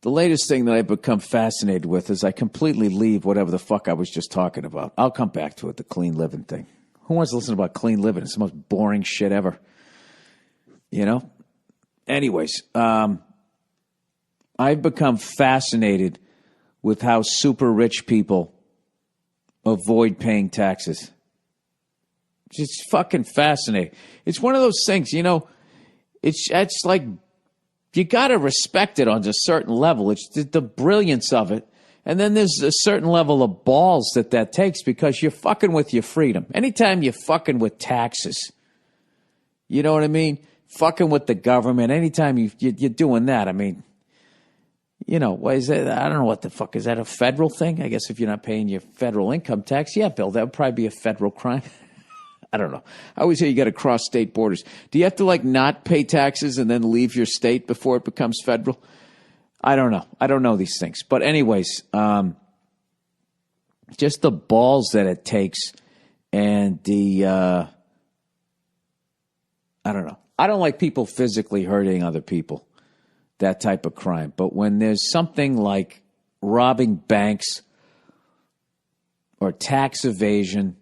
The latest thing that I've become fascinated with is I completely leave whatever the fuck I was just talking about. I'll come back to it, the clean living thing. Who wants to listen about clean living? It's the most boring shit ever. You know? Anyways, I've become fascinated with how super rich people avoid paying taxes. It's fucking fascinating. It's one of those things, you know, it's like you got to respect it on a certain level. It's the brilliance of it. And then there's a certain level of balls that takes because you're fucking with your freedom. Anytime you're fucking with taxes, you know what I mean? Fucking with the government. Anytime you're doing that, I mean, you know, why is that? I don't know what the fuck. Is that a federal thing? I guess if you're not paying your federal income tax, yeah, Bill, that would probably be a federal crime. I don't know. I always hear you got to cross state borders. Do you have to like not pay taxes and then leave your state before it becomes federal? I don't know. I don't know these things. But anyways, just the balls that it takes and the, I don't know. I don't like people physically hurting other people, that type of crime. But when there's something like robbing banks or tax evasion,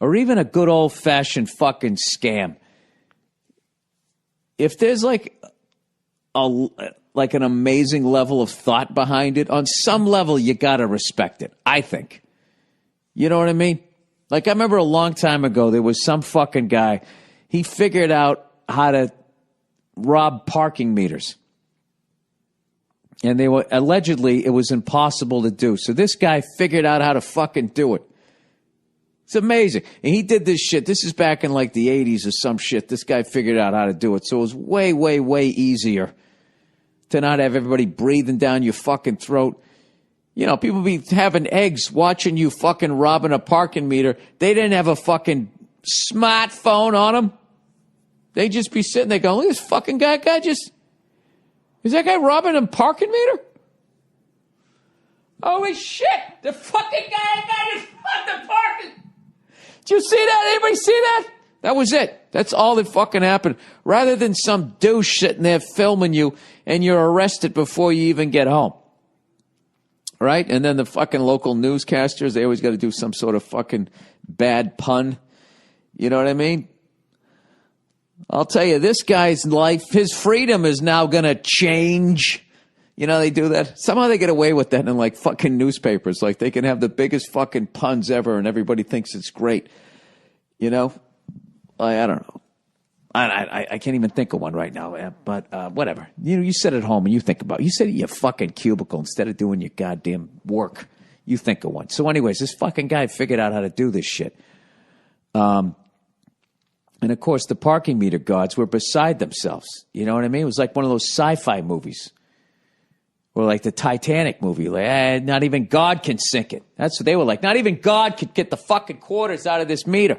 or even a good old-fashioned fucking scam. If there's like an amazing level of thought behind it, on some level you got to respect it, I think. You know what I mean? Like I remember a long time ago there was some fucking guy, he figured out how to rob parking meters. And they were allegedly it was impossible to do. So this guy figured out how to fucking do it. It's amazing. And he did this shit. This is back in like the 80s or some shit. This guy figured out how to do it. So it was way, way, way easier to not have everybody breathing down your fucking throat. You know, people be having eggs watching you fucking robbing a parking meter. They didn't have a fucking smartphone on them. They'd just be sitting there going, look at this fucking guy just... Is that guy robbing a parking meter? Holy shit! The fucking guy just fucking parking... Did you see that? Anybody see that? That was it. That's all that fucking happened. Rather than some douche sitting there filming you and you're arrested before you even get home. Right? And then the fucking local newscasters, they always got to do some sort of fucking bad pun. You know what I mean? I'll tell you, this guy's life, his freedom is now going to change. You know, they do that. Somehow they get away with that in like fucking newspapers. Like they can have the biggest fucking puns ever and everybody thinks it's great. You know? I don't know. I can't even think of one right now, but whatever. You know, you sit at home and you think about it. You sit at your fucking cubicle instead of doing your goddamn work. You think of one. So anyways, this fucking guy figured out how to do this shit. And of course, the parking meter guards were beside themselves. You know what I mean? It was like one of those sci-fi movies. Or like the Titanic movie. Like, not even God can sink it. That's what they were like. Not even God could get the fucking quarters out of this meter.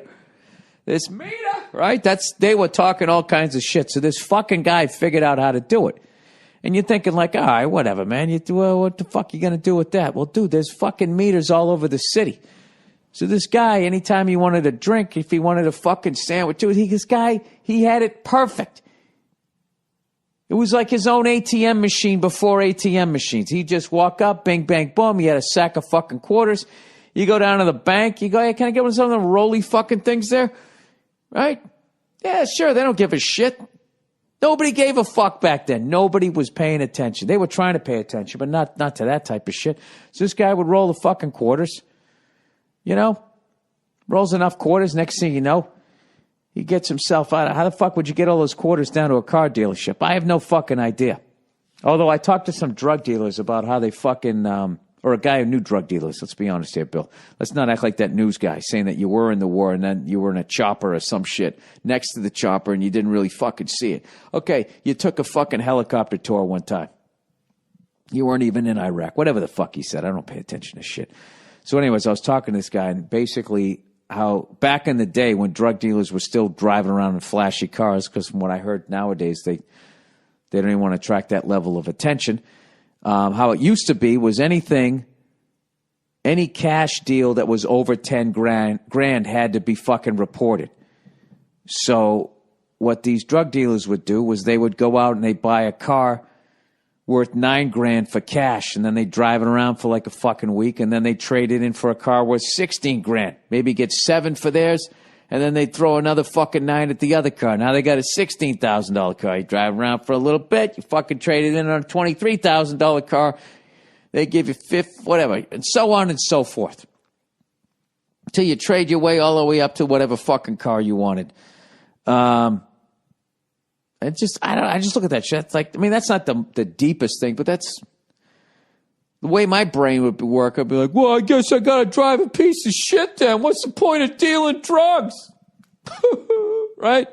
This meter, right? They were talking all kinds of shit. So this fucking guy figured out how to do it. And you're thinking like, all right, whatever, man. What the fuck you going to do with that? Well, dude, there's fucking meters all over the city. So this guy, anytime he wanted a drink, if he wanted a fucking sandwich, dude, he had it perfect. It was like his own ATM machine before ATM machines. He'd just walk up, bing, bang, boom. He had a sack of fucking quarters. You go down to the bank. You go, hey, can I get one of some of them rolly fucking things there? Right? Yeah, sure. They don't give a shit. Nobody gave a fuck back then. Nobody was paying attention. They were trying to pay attention, but not to that type of shit. So this guy would roll the fucking quarters. You know? Rolls enough quarters. Next thing you know, he gets himself out. How the fuck would you get all those quarters down to a car dealership? I have no fucking idea. Although I talked to some drug dealers about how they fucking, or a guy who knew drug dealers. Let's be honest here, Bill. Let's not act like that news guy saying that you were in the war and then you were in a chopper or some shit next to the chopper and you didn't really fucking see it. Okay, you took a fucking helicopter tour one time. You weren't even in Iraq. Whatever the fuck he said. I don't pay attention to shit. So anyways, I was talking to this guy and basically how back in the day when drug dealers were still driving around in flashy cars, because from what I heard nowadays, they don't even want to attract that level of attention. How it used to be was any cash deal that was over 10 grand had to be fucking reported. So what these drug dealers would do was they would go out and they'd buy a car worth $9,000 for cash, and then they drive it around for like a fucking week, and then they trade it in for a car worth $16,000. Maybe get $7,000 for theirs, and then they throw another fucking $9,000 at the other car. Now they got a $16,000 car. You drive around for a little bit, you fucking trade it in on a $23,000 car. They give you whatever, and so on and so forth. Till you trade your way all the way up to whatever fucking car you wanted. I just look at that shit. It's like, I mean, that's not the deepest thing, but that's the way my brain would work. I'd be like, well, I guess I got to drive a piece of shit then. What's the point of dealing drugs? Right?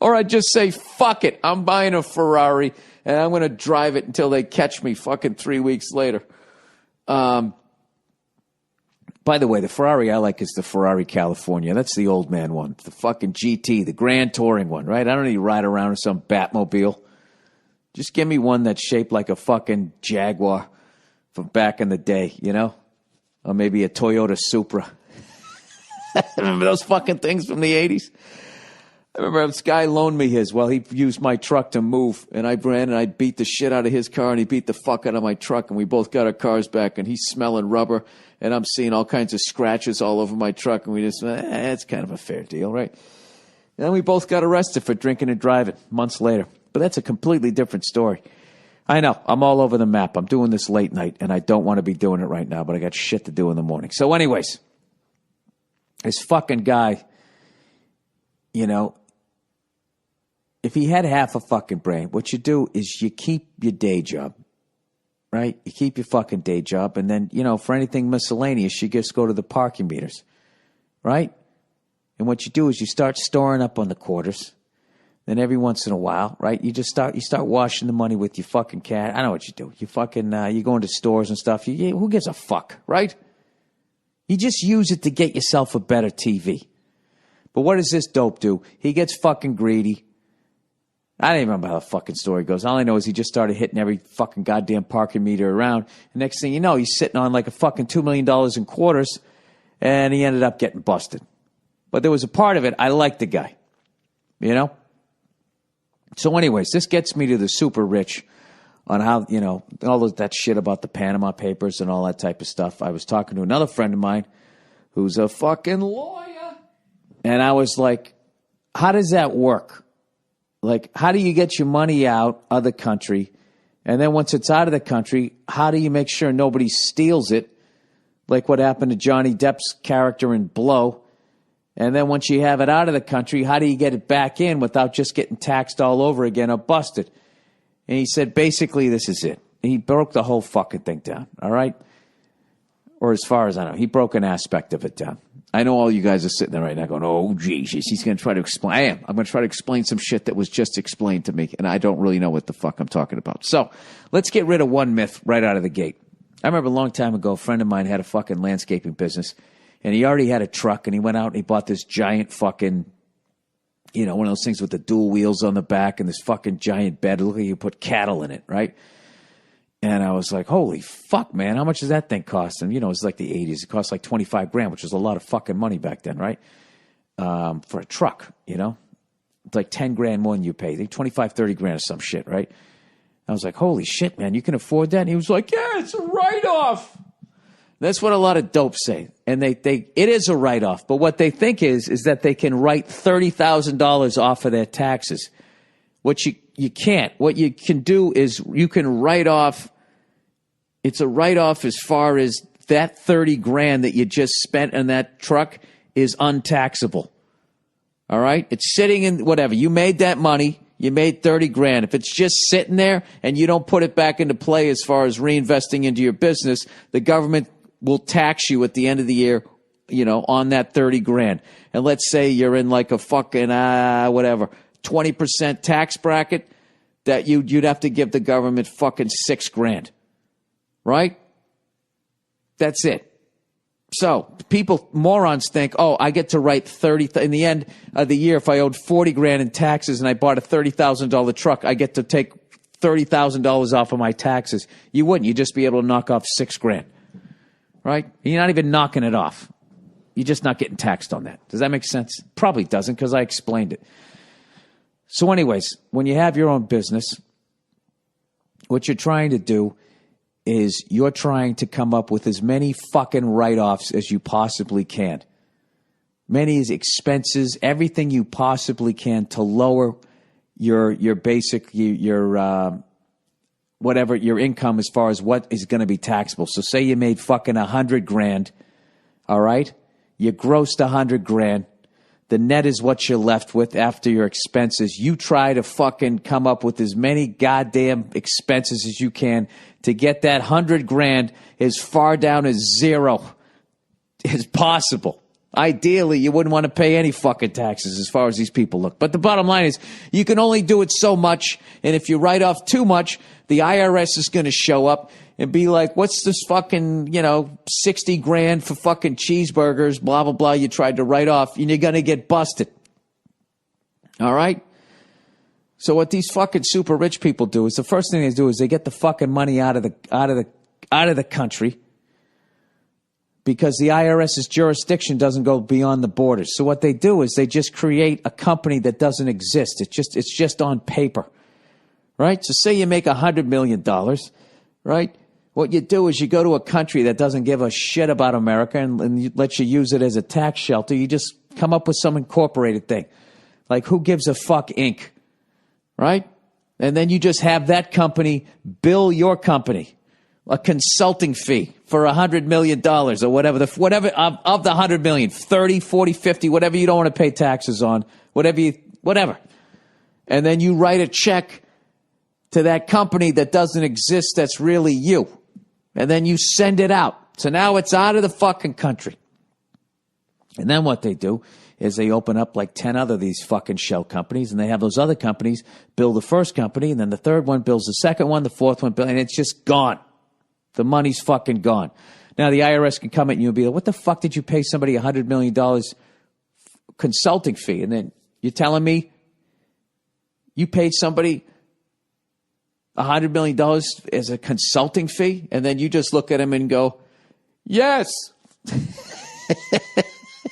Or I'd just say, fuck it. I'm buying a Ferrari and I'm going to drive it until they catch me fucking 3 weeks later. By the way, the Ferrari I like is the Ferrari California. That's the old man one. The fucking GT, the Grand Touring one, right? I don't need to ride around in some Batmobile. Just give me one that's shaped like a fucking Jaguar from back in the day, you know? Or maybe a Toyota Supra. Remember those fucking things from the 80s? I remember this guy loaned me his while he used my truck to move. And I ran and I beat the shit out of his car and he beat the fuck out of my truck. And we both got our cars back and he's smelling rubber. And I'm seeing all kinds of scratches all over my truck. And we just, it's kind of a fair deal, right? And then we both got arrested for drinking and driving months later. But that's a completely different story. I know. I'm all over the map. I'm doing this late night. And I don't want to be doing it right now. But I got shit to do in the morning. So anyways, this fucking guy, you know, if he had half a fucking brain, what you do is you keep your day job. Right? You keep your fucking day job, and then, you know, for anything miscellaneous, you just go to the parking meters. Right? And what you do is you start storing up on the quarters. Then every once in a while, right, you start washing the money with your fucking cat. I know what you do. You fucking, you go into stores and stuff. Who gives a fuck, right? You just use it to get yourself a better TV. But what does this dope do? He gets fucking greedy. I don't even remember how the fucking story goes. All I know is he just started hitting every fucking goddamn parking meter around. And next thing you know, he's sitting on like a fucking $2 million in quarters, and he ended up getting busted. But there was a part of it, I liked the guy. You know? So anyways, this gets me to the super rich on how, you know, all of that shit about the Panama Papers and all that type of stuff. I was talking to another friend of mine who's a fucking lawyer. And I was like, how does that work? Like, how do you get your money out of the country? And then once it's out of the country, how do you make sure nobody steals it? Like what happened to Johnny Depp's character in Blow. And then once you have it out of the country, how do you get it back in without just getting taxed all over again or busted? And he said, basically, this is it. He broke the whole fucking thing down, all right? Or as far as I know, he broke an aspect of it down. I know all you guys are sitting there right now going, oh, Jesus, he's going to try to explain. I am. I'm going to try to explain some shit that was just explained to me, and I don't really know what the fuck I'm talking about. So let's get rid of one myth right out of the gate. I remember a long time ago, a friend of mine had a fucking landscaping business, and he already had a truck, and he went out and he bought this giant fucking, you know, one of those things with the dual wheels on the back and this fucking giant bed. Look like you put cattle in it, right? And I was like, holy fuck, man, how much does that thing cost? And, you know, it's like the 80s. It cost like $25,000, which was a lot of fucking money back then, right? For a truck, you know? It's like $10,000 more than you pay. I think $25,000-$30,000 or some shit, right? I was like, holy shit, man, you can afford that? And he was like, yeah, it's a write-off. That's what a lot of dopes say. And it is a write-off. But what they think is that they can write $30,000 off of their taxes. What you can't. What you can do is you can write off. It's a write-off as far as that $30,000 that you just spent on that truck is untaxable. All right? It's sitting in whatever. You made that money. You made $30,000. If it's just sitting there and you don't put it back into play as far as reinvesting into your business, the government will tax you at the end of the year, you know, on that $30,000. And let's say you're in like a fucking, 20% tax bracket, that you'd have to give the government fucking $6,000. Right? That's it. So people, morons think, oh, I get to write 30, in the end of the year, if I owed $40,000 in taxes and I bought a $30,000 truck, I get to take $30,000 off of my taxes. You wouldn't. You'd just be able to knock off $6,000. Right? You're not even knocking it off. You're just not getting taxed on that. Does that make sense? Probably doesn't, because I explained it. So anyways, when you have your own business, what you're trying to do is you're trying to come up with as many fucking write-offs as you possibly can. Many expenses, everything you possibly can to lower your basic, whatever your income as far as what is going to be taxable. So say you made fucking $100,000, all right? You grossed $100,000. The net is what you're left with after your expenses. You try to fucking come up with as many goddamn expenses as you can to get that $100,000 as far down as zero as possible. Ideally, you wouldn't want to pay any fucking taxes as far as these people look. But the bottom line is you can only do it so much. And if you write off too much, the IRS is going to show up and be like, what's this fucking, $60,000 for fucking cheeseburgers, blah, blah, blah, you tried to write off, and you're going to get busted. All right? So what these fucking super rich people do is the first thing they do is they get the fucking money out of the country because the IRS's jurisdiction doesn't go beyond the borders. So what they do is they just create a company that doesn't exist. It's just on paper. Right? So say you make $100 million, right? What you do is you go to a country that doesn't give a shit about America and lets you use it as a tax shelter. You just come up with some incorporated thing. Like Who Gives a Fuck Inc., right? And then you just have that company bill your company a consulting fee for $100 million or whatever, whatever of the 100 million, 30, 40, 50, whatever you don't want to pay taxes on, whatever. And then you write a check to that company that doesn't exist that's really you. And then you send it out. So now it's out of the fucking country. And then what they do is they open up like 10 other of these fucking shell companies, and they have those other companies build the first company, and then the third one builds the second one, the fourth one, and it's just gone. The money's fucking gone. Now the IRS can come at you and be like, what the fuck did you pay somebody $100 million consulting fee? And then you're telling me you paid somebody $100 million as a consulting fee? And then you just look at him and go, yes.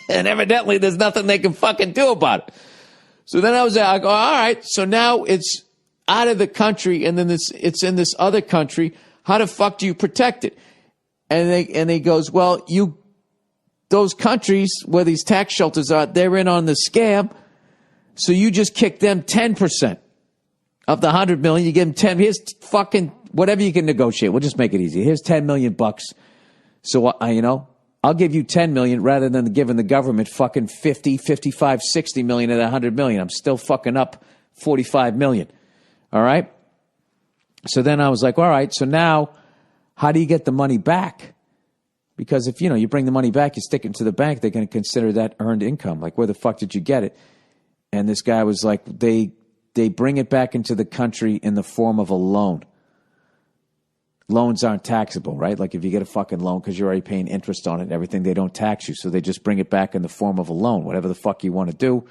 And evidently there's nothing they can fucking do about it. So then I go, all right, so now it's out of the country and then it's in this other country. How the fuck do you protect it? And he goes, well, those countries where these tax shelters are, they're in on the scam. So you just kick them 10% of the 100 million. You give them 10. Here's fucking whatever you can negotiate. We'll just make it easy. Here's 10 million bucks. So, I'll give you 10 million rather than giving the government fucking 50, 55, 60 million of that 100 million. I'm still fucking up 45 million. All right. So then I was like, all right, so now how do you get the money back? Because if, you bring the money back, you stick it into the bank, they're going to consider that earned income. Like, where the fuck did you get it? And this guy was like, they bring it back into the country in the form of a loan. Loans aren't taxable, right? Like if you get a fucking loan because you're already paying interest on it and everything, they don't tax you. So they just bring it back in the form of a loan, whatever the fuck you want to do.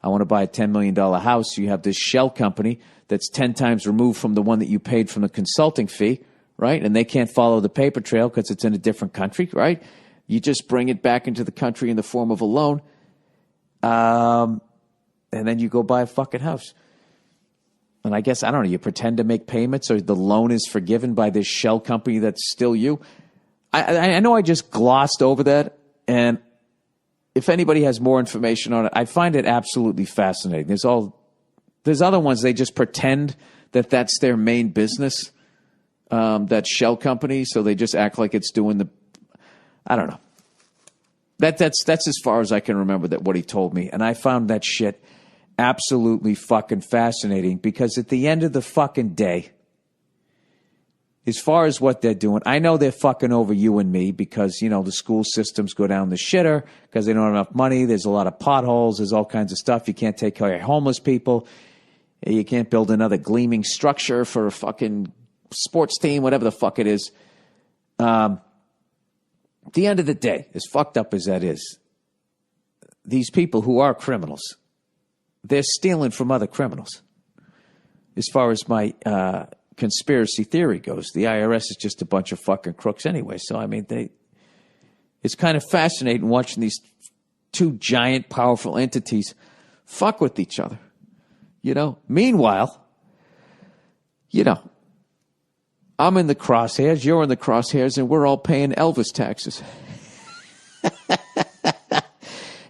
I want to buy a $10 million house. You have this shell company that's 10 times removed from the one that you paid from the consulting fee, right? And they can't follow the paper trail because it's in a different country, right? You just bring it back into the country in the form of a loan. And then you go buy a fucking house. And I guess, I don't know, you pretend to make payments or the loan is forgiven by this shell company that's still you. I know I just glossed over that, and if anybody has more information on it, I find it absolutely fascinating. There's other ones, they just pretend that that's their main business, that shell company, so they just act like it's doing I don't know. That's as far as I can remember what he told me, and I found that shit absolutely fucking fascinating because at the end of the fucking day, as far as what they're doing, I know they're fucking over you and me because, the school systems go down the shitter because they don't have enough money. There's a lot of potholes. There's all kinds of stuff. You can't take care of homeless people. You can't build another gleaming structure for a fucking sports team, whatever the fuck it is. At the end of the day, as fucked up as that is, these people who are criminals, they're stealing from other criminals. As far as my conspiracy theory goes, the IRS is just a bunch of fucking crooks anyway. So, it's kind of fascinating watching these two giant, powerful entities fuck with each other. Meanwhile, I'm in the crosshairs, you're in the crosshairs, and we're all paying Elvis taxes.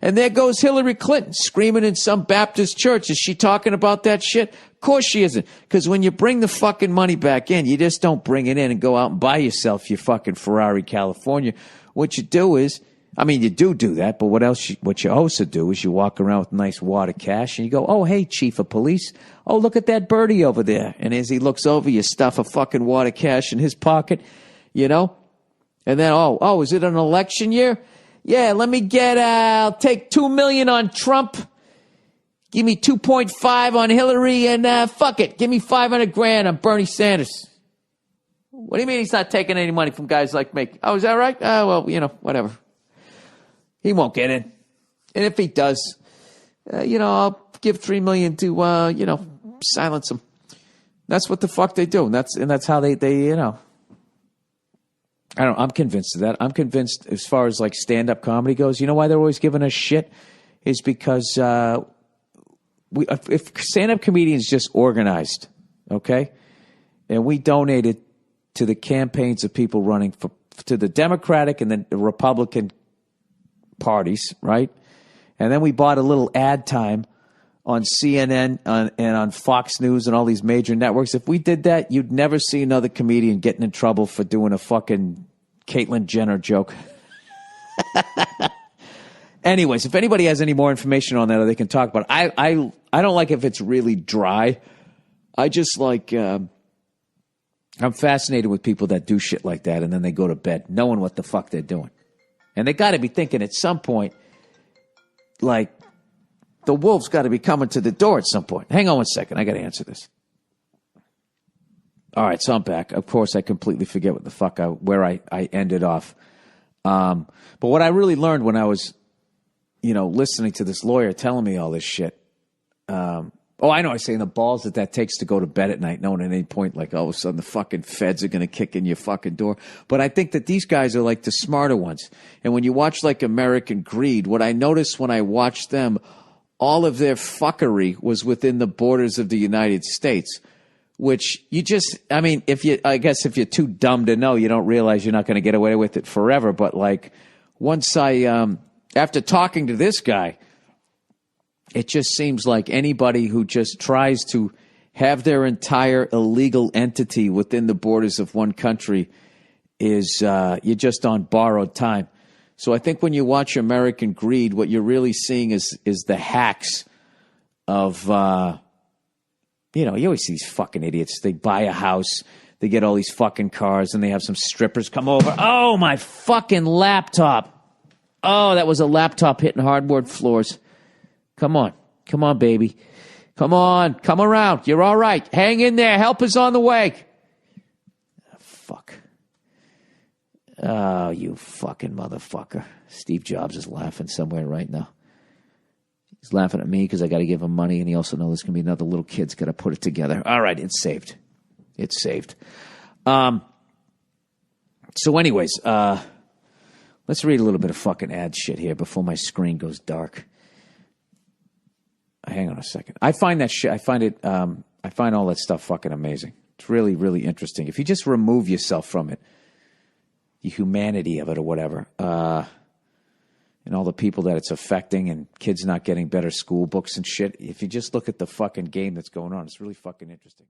And there goes Hillary Clinton screaming in some Baptist church. Is she talking about that shit? Of course she isn't. Because when you bring the fucking money back in, you just don't bring it in and go out and buy yourself your fucking Ferrari California. What you do is, I mean, you do that, but what you also do is you walk around with nice wad of cash and you go, oh, hey, chief of police. Oh, look at that birdie over there. And as he looks over, you stuff a fucking wad of cash in his pocket, you know? And then, oh, is it an election year? Yeah, let me I'll take $2 million on Trump. Give me 2.5 on Hillary, and fuck it. Give me $500,000 on Bernie Sanders. What do you mean he's not taking any money from guys like me? Oh, is that right? Well, whatever. He won't get in. And if he does, I'll give $3 million to, silence him. That's what the fuck they do. And that's how they I don't know. I'm convinced of that. I'm convinced as far as like stand-up comedy goes. You know why they're always giving us shit? Is because if stand-up comedians just organized, okay, and we donated to the campaigns of people running to the Democratic and then the Republican parties, right? And then we bought a little ad time on CNN and on Fox News and all these major networks. If we did that, you'd never see another comedian getting in trouble for doing a fucking Caitlyn Jenner joke. Anyways, if anybody has any more information on that, or they can talk about it. I don't like if it's really dry. I just like I'm fascinated with people that do shit like that and then they go to bed knowing what the fuck they're doing. And they got to be thinking at some point, like, the wolf's got to be coming to the door at some point. Hang on one second. I got to answer this. All right, so I'm back. Of course, I completely forget what the fuck where I ended off. But what I really learned when I was, listening to this lawyer telling me all this shit. I know. I was saying the balls that takes to go to bed at night, knowing at any point, like, all of a sudden the fucking feds are going to kick in your fucking door. But I think that these guys are like the smarter ones. And when you watch like American Greed, what I noticed when I watched them, all of their fuckery was within the borders of the United States, which if you're too dumb to know, you don't realize you're not going to get away with it forever. But like once after talking to this guy, it just seems like anybody who just tries to have their entire illegal entity within the borders of one country is you're just on borrowed time. So I think when you watch American Greed, what you're really seeing is the hacks of, you always see these fucking idiots. They buy a house, they get all these fucking cars, and they have some strippers come over. Oh, my fucking laptop. Oh, that was a laptop hitting hardwood floors. Come on, baby. Come on, come around. You're all right. Hang in there. Help is on the way. Fuck. Oh, you fucking motherfucker. Steve Jobs is laughing somewhere right now. He's laughing at me because I got to give him money, and he also knows there's going to be another little kid's got to put it together. All right, it's saved. It's saved. So anyways, let's read a little bit of fucking ad shit here before my screen goes dark. Hang on a second. I find that shit, I find all that stuff fucking amazing. It's really, really interesting. If you just remove yourself from it, the humanity of it or whatever, and all the people that it's affecting and kids not getting better school books and shit, if you just look at the fucking game that's going on, it's really fucking interesting.